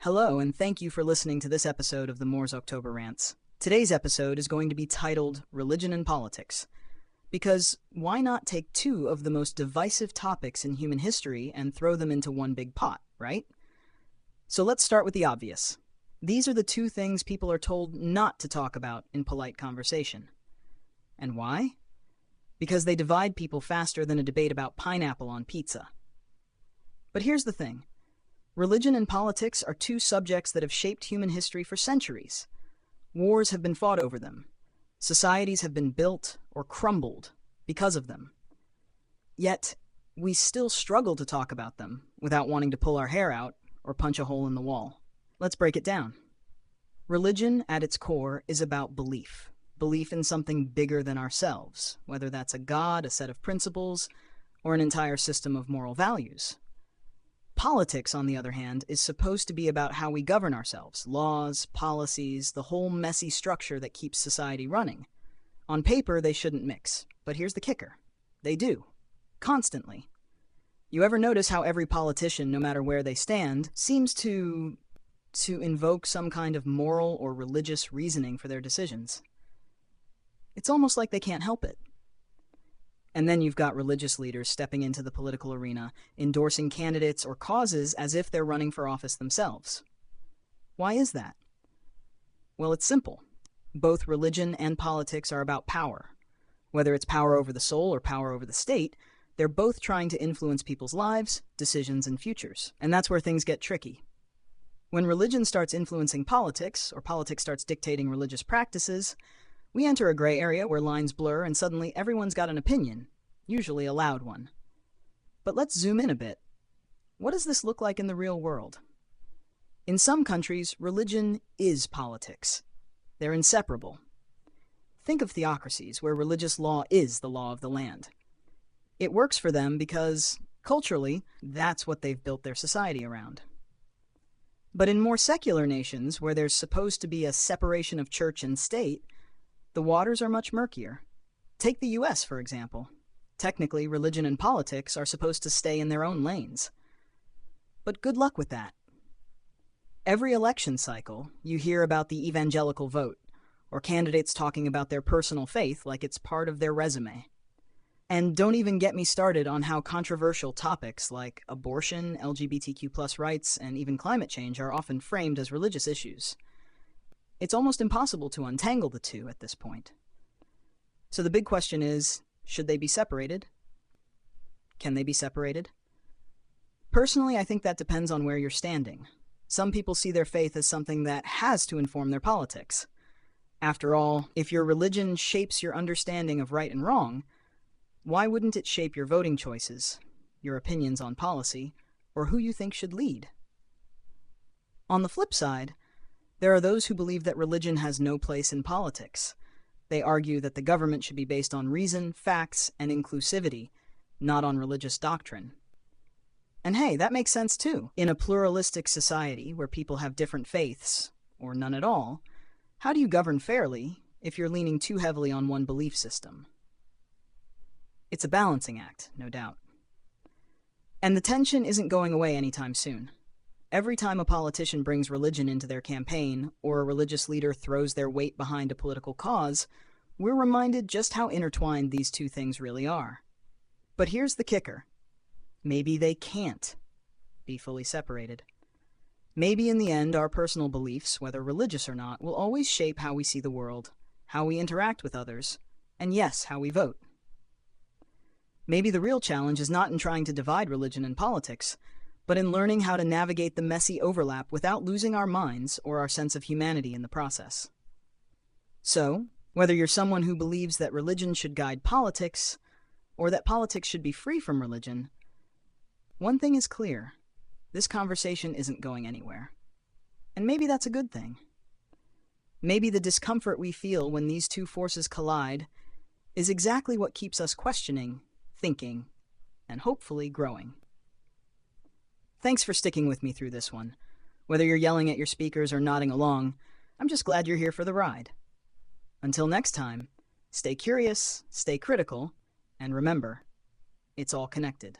Hello, and thank you for listening to this episode of the Moore's October Rants. Today's episode is going to be titled Religion and Politics. Because why not take two of the most divisive topics in human history and throw them into one big pot, right? So let's start with the obvious. These are the two things people are told not to talk about in polite conversation. And why? Because they divide people faster than a debate about pineapple on pizza. But here's the thing. Religion and politics are two subjects that have shaped human history for centuries. Wars have been fought over them. Societies have been built or crumbled because of them. Yet, we still struggle to talk about them without wanting to pull our hair out or punch a hole in the wall. Let's break it down. Religion, at its core, is about belief. Belief in something bigger than ourselves, whether that's a god, a set of principles, or an entire system of moral values. Politics, on the other hand, is supposed to be about how we govern ourselves, laws, policies, the whole messy structure that keeps society running. On paper, they shouldn't mix, but here's the kicker. They do. Constantly. You ever notice how every politician, no matter where they stand, seems to invoke some kind of moral or religious reasoning for their decisions? It's almost like they can't help it. And then you've got religious leaders stepping into the political arena, endorsing candidates or causes as if they're running for office themselves. Why is that? Well, it's simple. Both religion and politics are about power. Whether it's power over the soul or power over the state, they're both trying to influence people's lives, decisions, and futures. And that's where things get tricky. When religion starts influencing politics, or politics starts dictating religious practices, we enter a gray area where lines blur and suddenly everyone's got an opinion, usually a loud one. But let's zoom in a bit. What does this look like in the real world? In some countries, religion is politics. They're inseparable. Think of theocracies where religious law is the law of the land. It works for them because, culturally, that's what they've built their society around. But in more secular nations, where there's supposed to be a separation of church and state, the waters are much murkier. Take the US, for example. Technically, religion and politics are supposed to stay in their own lanes. But good luck with that. Every election cycle, you hear about the evangelical vote, or candidates talking about their personal faith like it's part of their resume. And don't even get me started on how controversial topics like abortion, LGBTQ+ rights, and even climate change are often framed as religious issues. It's almost impossible to untangle the two at this point. So the big question is, should they be separated? Can they be separated? Personally, I think that depends on where you're standing. Some people see their faith as something that has to inform their politics. After all, if your religion shapes your understanding of right and wrong, why wouldn't it shape your voting choices, your opinions on policy, or who you think should lead? On the flip side, there are those who believe that religion has no place in politics. They argue that the government should be based on reason, facts, and inclusivity, not on religious doctrine. And hey, that makes sense too. In a pluralistic society where people have different faiths, or none at all, how do you govern fairly if you're leaning too heavily on one belief system? It's a balancing act, no doubt. And the tension isn't going away anytime soon. Every time a politician brings religion into their campaign, or a religious leader throws their weight behind a political cause, we're reminded just how intertwined these two things really are. But here's the kicker. Maybe they can't be fully separated. Maybe in the end, our personal beliefs, whether religious or not, will always shape how we see the world, how we interact with others, and yes, how we vote. Maybe the real challenge is not in trying to divide religion and politics, but in learning how to navigate the messy overlap without losing our minds or our sense of humanity in the process. So, whether you're someone who believes that religion should guide politics, or that politics should be free from religion, one thing is clear. This conversation isn't going anywhere. And maybe that's a good thing. Maybe the discomfort we feel when these two forces collide is exactly what keeps us questioning, thinking, and hopefully growing. Thanks for sticking with me through this one. Whether you're yelling at your speakers or nodding along, I'm just glad you're here for the ride. Until next time, stay curious, stay critical, and remember, it's all connected.